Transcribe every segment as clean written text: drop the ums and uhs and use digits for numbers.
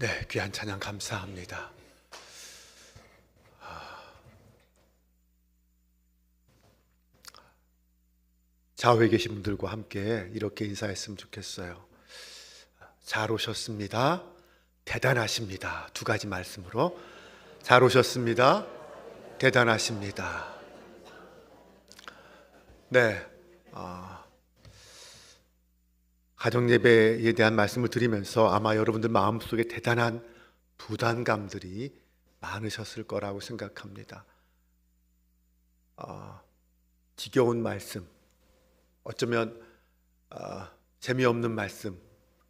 네, 귀한 찬양 감사합니다. 좌우에 계신 분들과 함께 이렇게 인사했으면 좋겠어요. 잘 오셨습니다. 대단하십니다. 두 가지 말씀으로 잘 오셨습니다. 대단하십니다. 네, 가정예배에 대한 말씀을 드리면서 아마 여러분들 마음속에 대단한 부담감들이 많으셨을 거라고 생각합니다. 지겨운 말씀, 어쩌면 재미없는 말씀,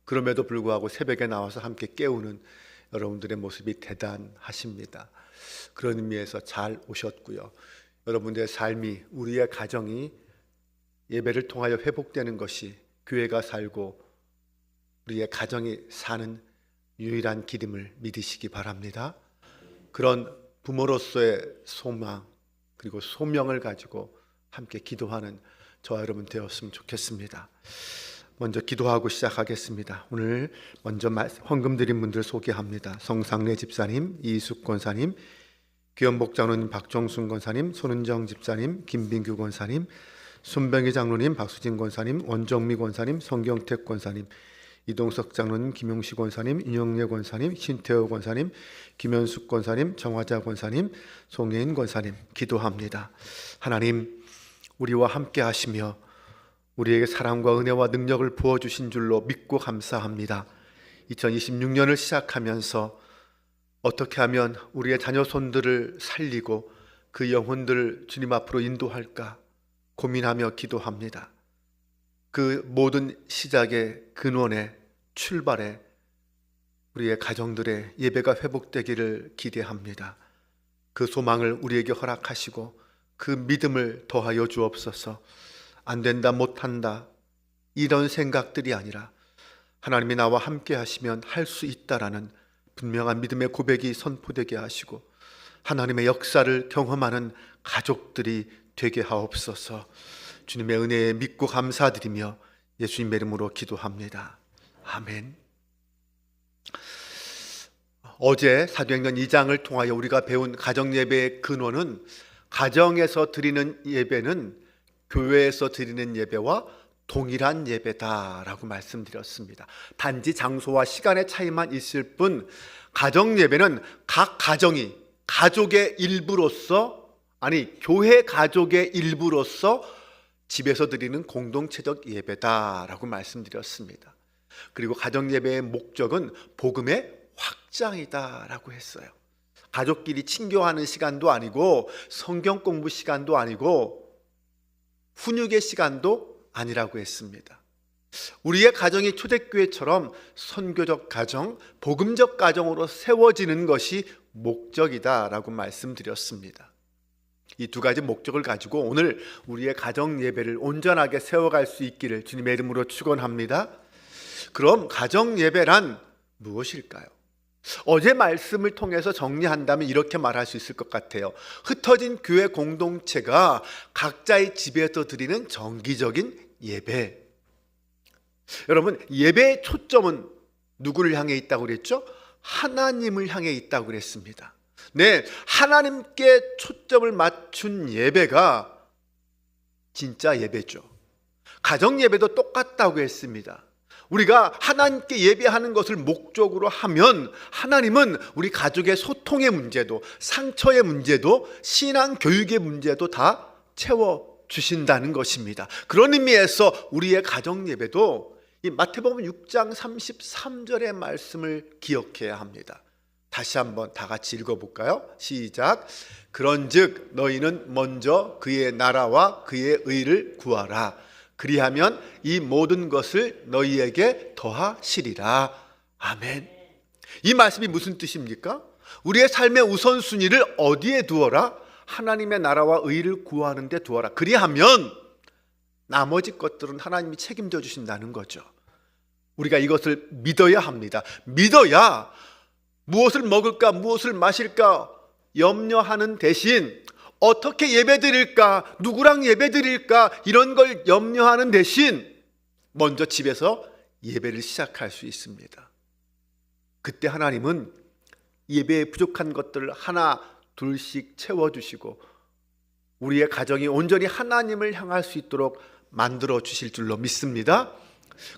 그럼에도 불구하고 새벽에 나와서 함께 깨우는 여러분들의 모습이 대단하십니다. 그런 의미에서 잘 오셨고요. 여러분들의 삶이, 우리의 가정이 예배를 통하여 회복되는 것이 교회가 살고 우리의 가정이 사는 유일한 길임을 믿으시기 바랍니다. 그런 부모로서의 소망 그리고 소명을 가지고 함께 기도하는 저와 여러분 되었으면 좋겠습니다. 먼저 기도하고 시작하겠습니다. 오늘 먼저 헌금 드린 분들 소개합니다. 성상래 집사님, 이숙 권사님, 귀연복 장로님, 박정순 권사님, 손은정 집사님, 김빈규 권사님, 손병희 장로님, 박수진 권사님, 원정미 권사님, 성경택 권사님, 이동석 장로님, 김용식 권사님, 윤영래 권사님, 신태호 권사님, 김현숙 권사님, 정화자 권사님, 송혜인 권사님 기도합니다. 하나님, 우리와 함께 하시며 우리에게 사랑과 은혜와 능력을 부어주신 줄로 믿고 감사합니다. 2026년을 시작하면서 어떻게 하면 우리의 자녀손들을 살리고 그 영혼들을 주님 앞으로 인도할까 고민하며 기도합니다. 그 모든 시작의 근원에 출발에 우리의 가정들의 예배가 회복되기를 기대합니다. 그 소망을 우리에게 허락하시고 그 믿음을 더하여 주옵소서. 안 된다, 못한다 이런 생각들이 아니라 하나님이 나와 함께 하시면 할 수 있다라는 분명한 믿음의 고백이 선포되게 하시고 하나님의 역사를 경험하는 가족들이 되게 하옵소서. 주님의 은혜에 믿고 감사드리며 예수님의 이름으로 기도합니다. 아멘. 어제 사도행전 2장을 통하여 우리가 배운 가정예배의 근원은 가정에서 드리는 예배는 교회에서 드리는 예배와 동일한 예배다라고 말씀드렸습니다. 단지 장소와 시간의 차이만 있을 뿐 가정예배는 각 가정이 가족의 일부로서, 아니 교회 가족의 일부로서 집에서 드리는 공동체적 예배다라고 말씀드렸습니다. 그리고 가정예배의 목적은 복음의 확장이다라고 했어요. 가족끼리 친교하는 시간도 아니고 성경 공부 시간도 아니고 훈육의 시간도 아니라고 했습니다. 우리의 가정이 초대교회처럼 선교적 가정, 복음적 가정으로 세워지는 것이 목적이다라고 말씀드렸습니다. 이 두 가지 목적을 가지고 오늘 우리의 가정 예배를 온전하게 세워갈 수 있기를 주님의 이름으로 축원합니다. 그럼 가정 예배란 무엇일까요? 어제 말씀을 통해서 정리한다면 이렇게 말할 수 있을 것 같아요. 흩어진 교회 공동체가 각자의 집에서 드리는 정기적인 예배. 여러분, 예배의 초점은 누구를 향해 있다고 그랬죠? 하나님을 향해 있다고 그랬습니다. 네, 하나님께 초점을 맞춘 예배가 진짜 예배죠. 가정 예배도 똑같다고 했습니다. 우리가 하나님께 예배하는 것을 목적으로 하면 하나님은 우리 가족의 소통의 문제도, 상처의 문제도, 신앙 교육의 문제도 다 채워주신다는 것입니다. 그런 의미에서 우리의 가정 예배도 이 마태복음 6장 33절의 말씀을 기억해야 합니다. 다시 한번 다 같이 읽어볼까요? 시작. 그런즉 너희는 먼저 그의 나라와 그의 의를 구하라. 그리하면 이 모든 것을 너희에게 더하시리라. 아멘. 이 말씀이 무슨 뜻입니까? 우리의 삶의 우선순위를 어디에 두어라? 하나님의 나라와 의를 구하는 데 두어라. 그리하면 나머지 것들은 하나님이 책임져 주신다는 거죠. 우리가 이것을 믿어야 합니다. 믿어야 무엇을 먹을까, 무엇을 마실까 염려하는 대신 어떻게 예배드릴까, 누구랑 예배드릴까 이런 걸 염려하는 대신 먼저 집에서 예배를 시작할 수 있습니다. 그때 하나님은 예배에 부족한 것들을 하나 둘씩 채워주시고 우리의 가정이 온전히 하나님을 향할 수 있도록 만들어 주실 줄로 믿습니다.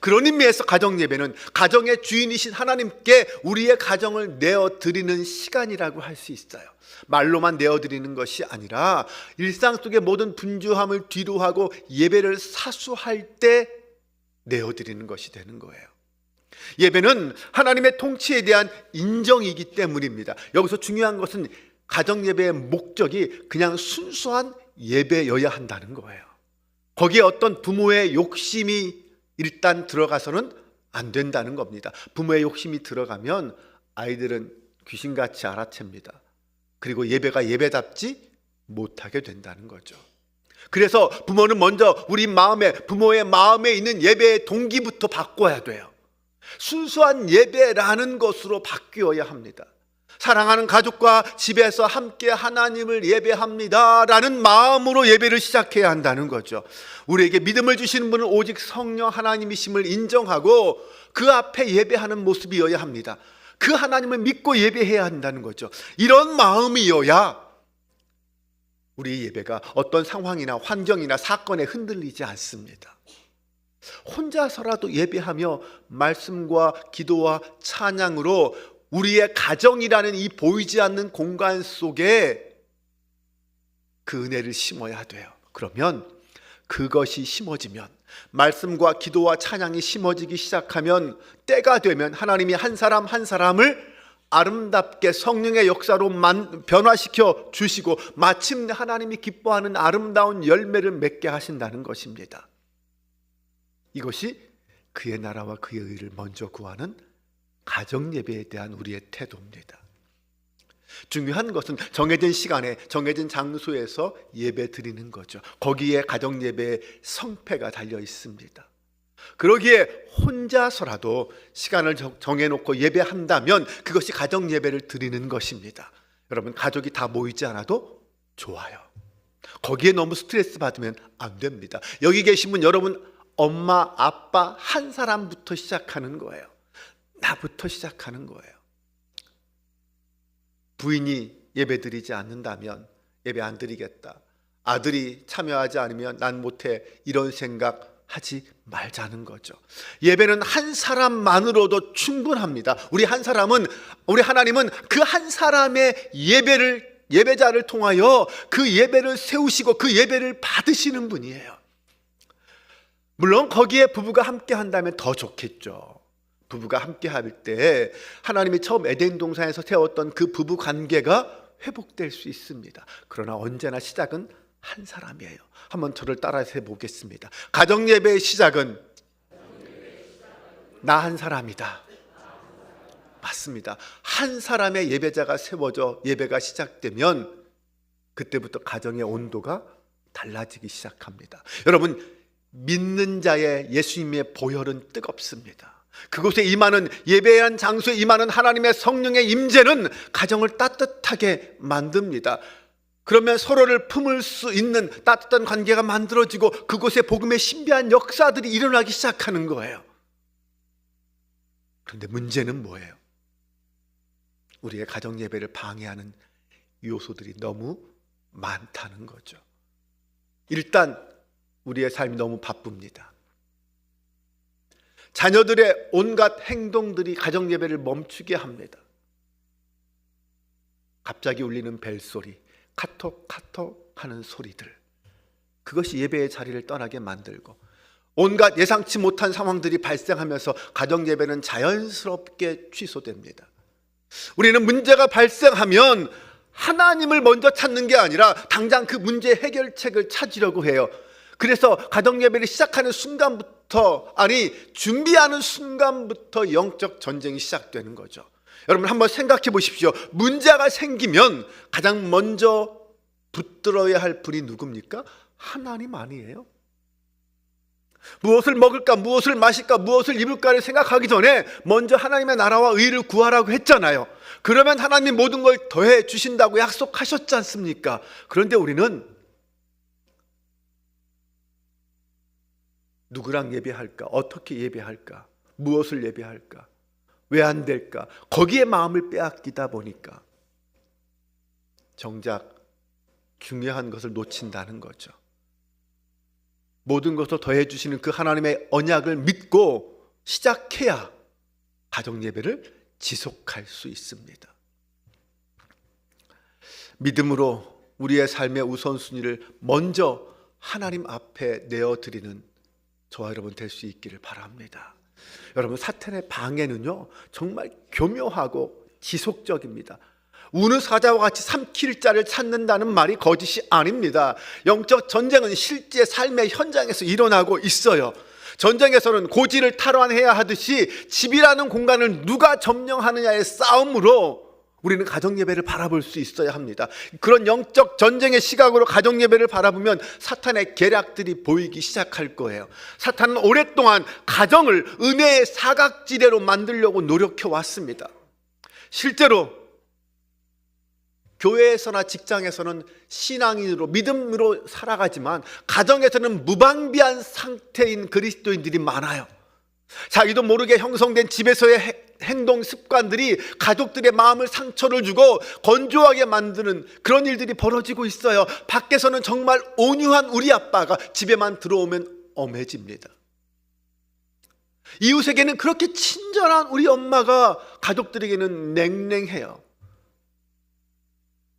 그런 의미에서 가정 예배는 가정의 주인이신 하나님께 우리의 가정을 내어드리는 시간이라고 할 수 있어요. 말로만 내어드리는 것이 아니라 일상 속의 모든 분주함을 뒤로하고 예배를 사수할 때 내어드리는 것이 되는 거예요. 예배는 하나님의 통치에 대한 인정이기 때문입니다. 여기서 중요한 것은 가정 예배의 목적이 그냥 순수한 예배여야 한다는 거예요. 거기에 어떤 부모의 욕심이 일단 들어가서는 안 된다는 겁니다. 부모의 욕심이 들어가면 아이들은 귀신같이 알아챕니다. 그리고 예배가 예배답지 못하게 된다는 거죠. 그래서 부모는 먼저 우리 마음에, 부모의 마음에 있는 예배의 동기부터 바꿔야 돼요. 순수한 예배라는 것으로 바뀌어야 합니다. 사랑하는 가족과 집에서 함께 하나님을 예배합니다 라는 마음으로 예배를 시작해야 한다는 거죠. 우리에게 믿음을 주시는 분은 오직 성령 하나님이심을 인정하고 그 앞에 예배하는 모습이어야 합니다. 그 하나님을 믿고 예배해야 한다는 거죠. 이런 마음이어야 우리 예배가 어떤 상황이나 환경이나 사건에 흔들리지 않습니다. 혼자서라도 예배하며 말씀과 기도와 찬양으로 우리의 가정이라는 이 보이지 않는 공간 속에 그 은혜를 심어야 돼요. 그러면 그것이 심어지면, 말씀과 기도와 찬양이 심어지기 시작하면, 때가 되면 하나님이 한 사람 한 사람을 아름답게 성령의 역사로 변화시켜 주시고 마침내 하나님이 기뻐하는 아름다운 열매를 맺게 하신다는 것입니다. 이것이 그의 나라와 그의 의를 먼저 구하는 가정 예배에 대한 우리의 태도입니다. 중요한 것은 정해진 시간에 정해진 장소에서 예배 드리는 거죠. 거기에 가정 예배의 성패가 달려 있습니다. 그러기에 혼자서라도 시간을 정해놓고 예배한다면 그것이 가정 예배를 드리는 것입니다. 여러분, 가족이 다 모이지 않아도 좋아요. 거기에 너무 스트레스 받으면 안 됩니다. 여기 계신 분 여러분, 엄마, 아빠 한 사람부터 시작하는 거예요. 나부터 시작하는 거예요. 부인이 예배 드리지 않는다면 예배 안 드리겠다. 아들이 참여하지 않으면 난 못해. 이런 생각 하지 말자는 거죠. 예배는 한 사람만으로도 충분합니다. 우리 하나님은 그 한 사람의 예배자를 통하여 그 예배를 세우시고 그 예배를 받으시는 분이에요. 물론 거기에 부부가 함께 한다면 더 좋겠죠. 부부가 함께 할 때 하나님이 처음 에덴 동산에서 세웠던 그 부부 관계가 회복될 수 있습니다. 그러나 언제나 시작은 한 사람이에요. 한번 저를 따라서 해보겠습니다. 가정 예배의 시작은 나 한 사람이다. 맞습니다. 한 사람의 예배자가 세워져 예배가 시작되면 그때부터 가정의 온도가 달라지기 시작합니다. 여러분, 믿는 자의 예수님의 보혈은 뜨겁습니다. 그곳에 임하는, 예배한 장소에 임하는 하나님의 성령의 임재는 가정을 따뜻하게 만듭니다. 그러면 서로를 품을 수 있는 따뜻한 관계가 만들어지고 그곳에 복음의 신비한 역사들이 일어나기 시작하는 거예요. 그런데 문제는 뭐예요? 우리의 가정 예배를 방해하는 요소들이 너무 많다는 거죠. 일단 우리의 삶이 너무 바쁩니다. 자녀들의 온갖 행동들이 가정 예배를 멈추게 합니다. 갑자기 울리는 벨소리, 카톡 하는 소리들, 그것이 예배의 자리를 떠나게 만들고 온갖 예상치 못한 상황들이 발생하면서 가정 예배는 자연스럽게 취소됩니다. 우리는 문제가 발생하면 하나님을 먼저 찾는 게 아니라 당장 그 문제 해결책을 찾으려고 해요. 그래서 가정 예배를 시작하는 순간부터, 준비하는 순간부터 영적 전쟁이 시작되는 거죠. 여러분, 한번 생각해 보십시오. 문제가 생기면 가장 먼저 붙들어야 할 분이 누굽니까? 하나님 아니에요? 무엇을 먹을까, 무엇을 마실까, 무엇을 입을까를 생각하기 전에 먼저 하나님의 나라와 의를 구하라고 했잖아요. 그러면 하나님 모든 걸 더해 주신다고 약속하셨지 않습니까? 그런데 우리는 누구랑 예배할까? 어떻게 예배할까? 무엇을 예배할까? 왜 안 될까? 거기에 마음을 빼앗기다 보니까 정작 중요한 것을 놓친다는 거죠. 모든 것을 더해 주시는 그 하나님의 언약을 믿고 시작해야 가정 예배를 지속할 수 있습니다. 믿음으로 우리의 삶의 우선순위를 먼저 하나님 앞에 내어드리는 저와 여러분 될 수 있기를 바랍니다. 여러분, 사탄의 방해는요 정말 교묘하고 지속적입니다. 우는 사자와 같이 삼킬 자를 찾는다는 말이 거짓이 아닙니다. 영적 전쟁은 실제 삶의 현장에서 일어나고 있어요. 전쟁에서는 고지를 탈환해야 하듯이 집이라는 공간을 누가 점령하느냐의 싸움으로 우리는 가정예배를 바라볼 수 있어야 합니다. 그런 영적 전쟁의 시각으로 가정예배를 바라보면 사탄의 계략들이 보이기 시작할 거예요. 사탄은 오랫동안 가정을 은혜의 사각지대로 만들려고 노력해 왔습니다. 실제로 교회에서나 직장에서는 신앙인으로 믿음으로 살아가지만 가정에서는 무방비한 상태인 그리스도인들이 많아요. 자기도 모르게 형성된 집에서의 행동 습관들이 가족들의 마음을 상처를 주고 건조하게 만드는 그런 일들이 벌어지고 있어요. 밖에서는 정말 온유한 우리 아빠가 집에만 들어오면 엄해집니다. 이웃에게는 그렇게 친절한 우리 엄마가 가족들에게는 냉랭해요.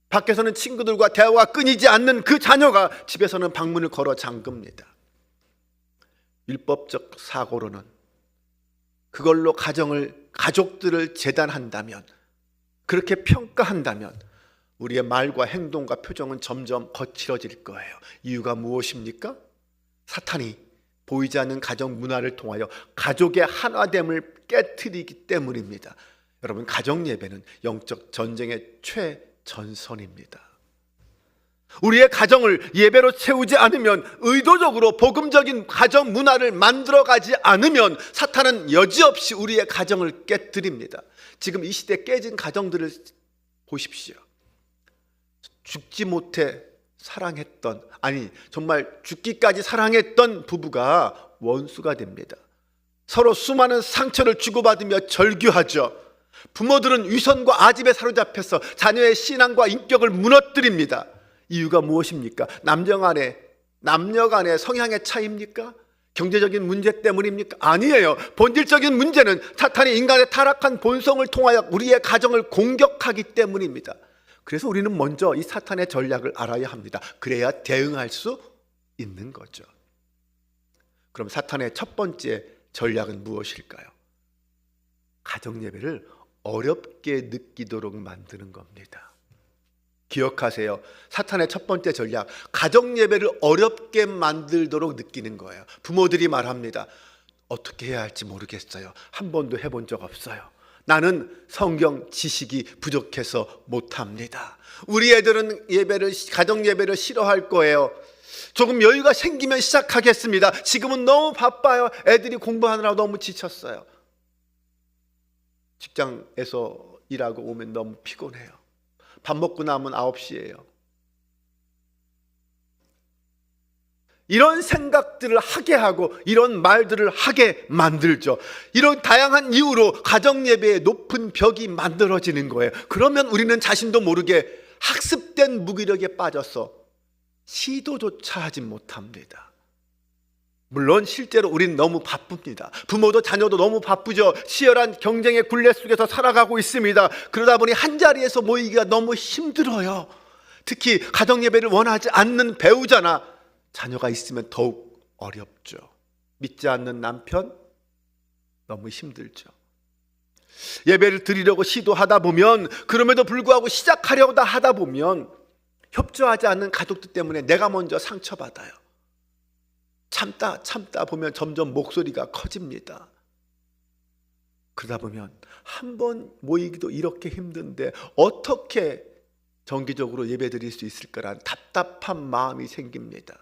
밖에서는 친구들과 대화가 끊이지 않는 그 자녀가 집에서는 방문을 걸어 잠깁니다. 율법적 사고로는 그걸로 가족들을 재단한다면, 그렇게 평가한다면 우리의 말과 행동과 표정은 점점 거칠어질 거예요. 이유가 무엇입니까? 사탄이 보이지 않는 가정 문화를 통하여 가족의 하나됨을 깨트리기 때문입니다. 여러분, 가정 예배는 영적 전쟁의 최전선입니다. 우리의 가정을 예배로 채우지 않으면, 의도적으로 복음적인 가정 문화를 만들어가지 않으면 사탄은 여지없이 우리의 가정을 깨뜨립니다. 지금 이 시대 깨진 가정들을 보십시오. 죽지 못해 사랑했던, 아니 정말 죽기까지 사랑했던 부부가 원수가 됩니다. 서로 수많은 상처를 주고받으며 절규하죠. 부모들은 위선과 아집에 사로잡혀서 자녀의 신앙과 인격을 무너뜨립니다. 이유가 무엇입니까? 남녀 간의 성향의 차이입니까? 경제적인 문제 때문입니까? 아니에요. 본질적인 문제는 사탄이 인간의 타락한 본성을 통하여 우리의 가정을 공격하기 때문입니다. 그래서 우리는 먼저 이 사탄의 전략을 알아야 합니다. 그래야 대응할 수 있는 거죠. 그럼 사탄의 첫 번째 전략은 무엇일까요? 가정 예배를 어렵게 느끼도록 만드는 겁니다. 기억하세요. 사탄의 첫 번째 전략, 가정 예배를 어렵게 만들도록 느끼는 거예요. 부모들이 말합니다. 어떻게 해야 할지 모르겠어요. 한 번도 해본 적 없어요. 나는 성경 지식이 부족해서 못합니다. 우리 애들은 가정 예배를 싫어할 거예요. 조금 여유가 생기면 시작하겠습니다. 지금은 너무 바빠요. 애들이 공부하느라 너무 지쳤어요. 직장에서 일하고 오면 너무 피곤해요. 밥 먹고 나면 9시예요. 이런 생각들을 하게 하고 이런 말들을 하게 만들죠. 이런 다양한 이유로 가정예배의 높은 벽이 만들어지는 거예요. 그러면 우리는 자신도 모르게 학습된 무기력에 빠져서 시도조차 하지 못합니다. 물론 실제로 우리는 너무 바쁩니다. 부모도 자녀도 너무 바쁘죠. 치열한 경쟁의 굴레 속에서 살아가고 있습니다. 그러다 보니 한자리에서 모이기가 너무 힘들어요. 특히 가정예배를 원하지 않는 배우자나 자녀가 있으면 더욱 어렵죠. 믿지 않는 남편 너무 힘들죠. 예배를 드리려고 시도하다 보면, 그럼에도 불구하고 시작하려고 하다 보면 협조하지 않는 가족들 때문에 내가 먼저 상처받아요. 참다 보면 점점 목소리가 커집니다. 그러다 보면 한 번 모이기도 이렇게 힘든데 어떻게 정기적으로 예배 드릴 수 있을까라는 답답한 마음이 생깁니다.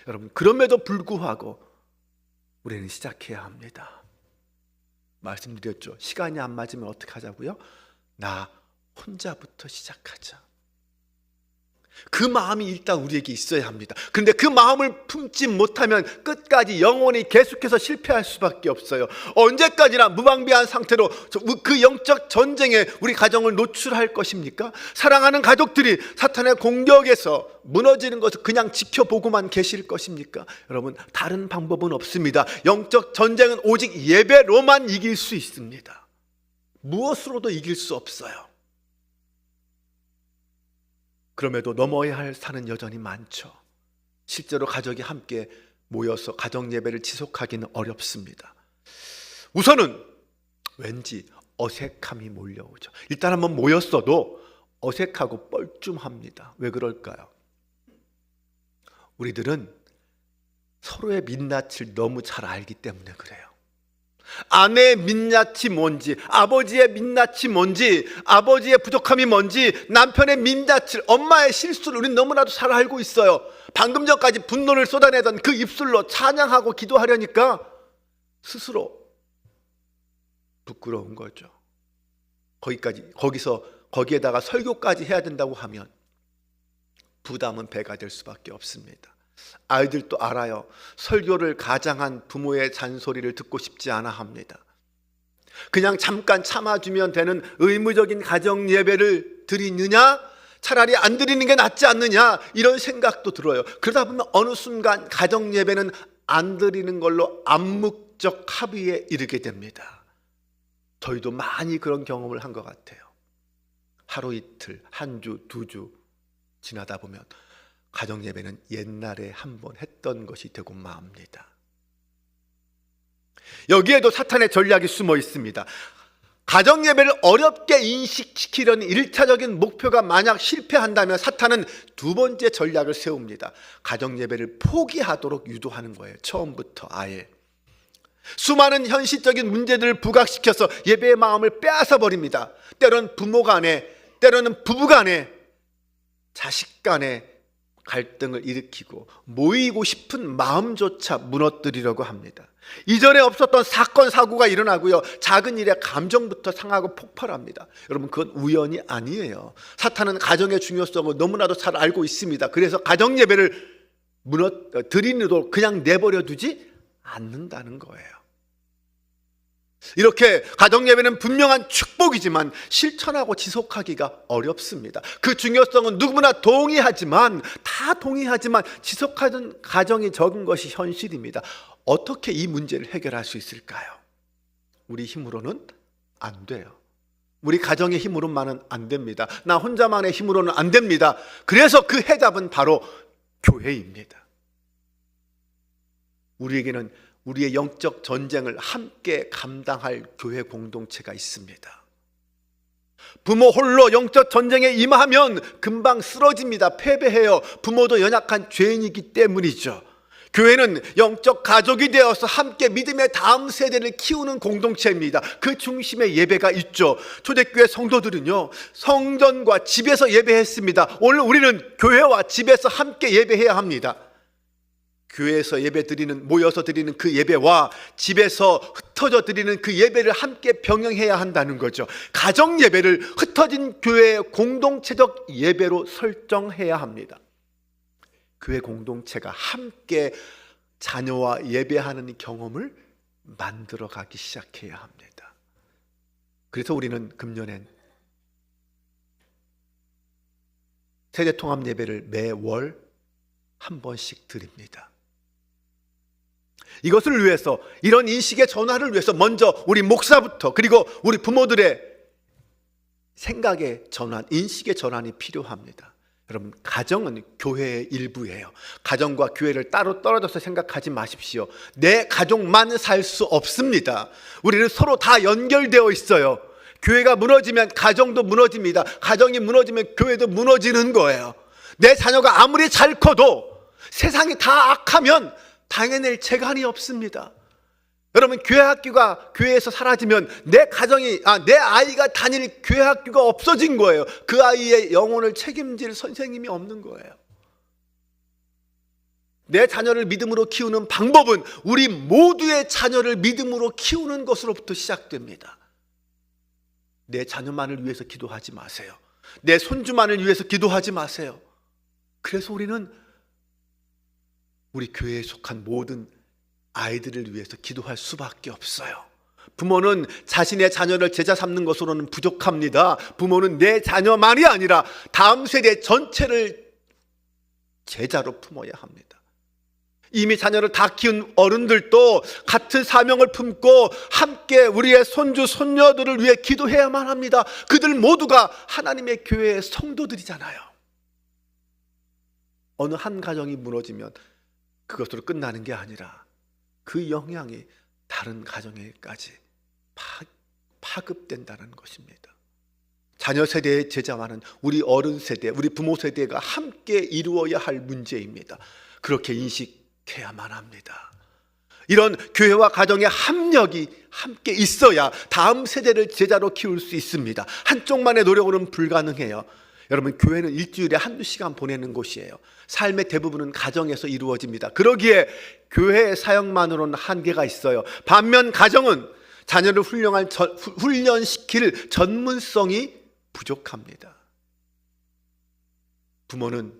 여러분, 그럼에도 불구하고 우리는 시작해야 합니다. 말씀드렸죠. 시간이 안 맞으면 어떻게 하자고요? 나 혼자부터 시작하자. 그 마음이 일단 우리에게 있어야 합니다. 그런데 그 마음을 품지 못하면 끝까지 영원히 계속해서 실패할 수밖에 없어요. 언제까지나 무방비한 상태로 그 영적 전쟁에 우리 가정을 노출할 것입니까? 사랑하는 가족들이 사탄의 공격에서 무너지는 것을 그냥 지켜보고만 계실 것입니까? 여러분, 다른 방법은 없습니다. 영적 전쟁은 오직 예배로만 이길 수 있습니다. 무엇으로도 이길 수 없어요. 그럼에도 넘어야 할 산은 여전히 많죠. 실제로 가족이 함께 모여서 가정 예배를 지속하기는 어렵습니다. 우선은 왠지 어색함이 몰려오죠. 일단 한번 모였어도 어색하고 뻘쭘합니다. 왜 그럴까요? 우리들은 서로의 민낯을 너무 잘 알기 때문에 그래요. 아내의 민낯이 뭔지, 아버지의 민낯이 뭔지, 아버지의 부족함이 뭔지, 남편의 민낯을, 엄마의 실수를 우리는 너무나도 잘 알고 있어요. 방금 전까지 분노를 쏟아내던 그 입술로 찬양하고 기도하려니까 스스로 부끄러운 거죠. 거기에다가 설교까지 해야 된다고 하면 부담은 배가 될 수밖에 없습니다. 아이들도 알아요. 설교를 가장한 부모의 잔소리를 듣고 싶지 않아 합니다. 그냥 잠깐 참아주면 되는 의무적인 가정 예배를 드리느냐, 차라리 안 드리는 게 낫지 않느냐, 이런 생각도 들어요. 그러다 보면 어느 순간 가정 예배는 안 드리는 걸로 암묵적 합의에 이르게 됩니다. 저희도 많이 그런 경험을 한 것 같아요. 하루 이틀, 한 주, 두 주 지나다 보면 가정 예배는 옛날에 한번 했던 것이 되고 맙니다. 여기에도 사탄의 전략이 숨어 있습니다. 가정 예배를 어렵게 인식시키려는 1차적인 목표가 만약 실패한다면 사탄은 두 번째 전략을 세웁니다. 가정 예배를 포기하도록 유도하는 거예요. 처음부터 아예. 수많은 현실적인 문제들을 부각시켜서 예배의 마음을 빼앗아 버립니다. 때로는 부모 간에, 때로는 부부 간에, 자식 간에 갈등을 일으키고 모이고 싶은 마음조차 무너뜨리려고 합니다. 이전에 없었던 사건 사고가 일어나고요, 작은 일에 감정부터 상하고 폭발합니다. 여러분, 그건 우연이 아니에요. 사탄은 가정의 중요성을 너무나도 잘 알고 있습니다. 그래서 가정 예배를 드리는도 그냥 내버려 두지 않는다는 거예요. 이렇게 가정 예배는 분명한 축복이지만 실천하고 지속하기가 어렵습니다. 그 중요성은 누구나 동의하지만 지속하는 가정이 적은 것이 현실입니다. 어떻게 이 문제를 해결할 수 있을까요? 우리 힘으로는 안 돼요. 우리 가정의 힘으로만은 안 됩니다. 나 혼자만의 힘으로는 안 됩니다. 그래서 그 해답은 바로 교회입니다. 우리에게는 우리의 영적 전쟁을 함께 감당할 교회 공동체가 있습니다. 부모 홀로 영적 전쟁에 임하면 금방 쓰러집니다. 패배해요. 부모도 연약한 죄인이기 때문이죠. 교회는 영적 가족이 되어서 함께 믿음의 다음 세대를 키우는 공동체입니다. 그 중심에 예배가 있죠. 초대교회 성도들은요, 성전과 집에서 예배했습니다. 오늘 우리는 교회와 집에서 함께 예배해야 합니다. 교회에서 모여서 드리는 그 예배와 집에서 흩어져 드리는 그 예배를 함께 병행해야 한다는 거죠. 가정 예배를 흩어진 교회의 공동체적 예배로 설정해야 합니다. 교회 공동체가 함께 자녀와 예배하는 경험을 만들어 가기 시작해야 합니다. 그래서 우리는 금년엔 세대통합 예배를 매월 한 번씩 드립니다. 이것을 위해서, 이런 인식의 전환을 위해서 먼저 우리 목사부터, 그리고 우리 부모들의 생각의 전환, 인식의 전환이 필요합니다. 여러분, 가정은 교회의 일부예요. 가정과 교회를 따로 떨어져서 생각하지 마십시오. 내 가족만 살 수 없습니다. 우리는 서로 다 연결되어 있어요. 교회가 무너지면 가정도 무너집니다. 가정이 무너지면 교회도 무너지는 거예요. 내 자녀가 아무리 잘 커도 세상이 다 악하면 당해낼 재간이 없습니다. 여러분, 교회 학교가 교회에서 사라지면 내 아이가 다닐 교회 학교가 없어진 거예요. 그 아이의 영혼을 책임질 선생님이 없는 거예요. 내 자녀를 믿음으로 키우는 방법은 우리 모두의 자녀를 믿음으로 키우는 것으로부터 시작됩니다. 내 자녀만을 위해서 기도하지 마세요. 내 손주만을 위해서 기도하지 마세요. 그래서 우리는 우리 교회에 속한 모든 아이들을 위해서 기도할 수밖에 없어요. 부모는 자신의 자녀를 제자 삼는 것으로는 부족합니다. 부모는 내 자녀만이 아니라 다음 세대 전체를 제자로 품어야 합니다. 이미 자녀를 다 키운 어른들도 같은 사명을 품고 함께 우리의 손주 손녀들을 위해 기도해야만 합니다. 그들 모두가 하나님의 교회의 성도들이잖아요. 어느 한 가정이 무너지면 그것으로 끝나는 게 아니라 그 영향이 다른 가정에까지 파급된다는 것입니다. 자녀 세대의 제자와는 우리 어른 세대, 우리 부모 세대가 함께 이루어야 할 문제입니다. 그렇게 인식해야만 합니다. 이런 교회와 가정의 합력이 함께 있어야 다음 세대를 제자로 키울 수 있습니다. 한쪽만의 노력으로는 불가능해요. 여러분, 교회는 일주일에 한두 시간 보내는 곳이에요. 삶의 대부분은 가정에서 이루어집니다. 그러기에 교회의 사역만으로는 한계가 있어요. 반면 가정은 자녀를 훈련시킬 전문성이 부족합니다. 부모는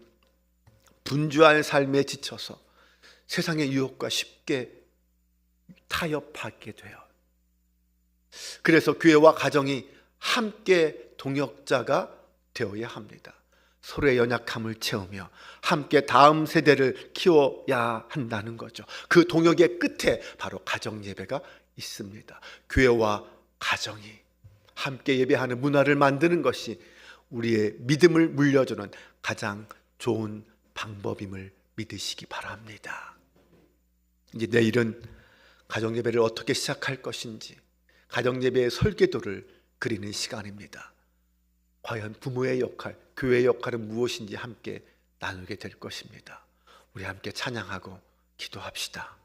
분주한 삶에 지쳐서 세상의 유혹과 쉽게 타협하게 돼요. 그래서 교회와 가정이 함께 동역자가 되어야 합니다. 서로의 연약함을 채우며 함께 다음 세대를 키워야 한다는 거죠. 그 동역의 끝에 바로 가정 예배가 있습니다. 교회와 가정이 함께 예배하는 문화를 만드는 것이 우리의 믿음을 물려주는 가장 좋은 방법임을 믿으시기 바랍니다. 이제 내일은 가정 예배를 어떻게 시작할 것인지, 가정 예배의 설계도를 그리는 시간입니다. 과연 부모의 역할, 교회의 역할은 무엇인지 함께 나누게 될 것입니다. 우리 함께 찬양하고 기도합시다.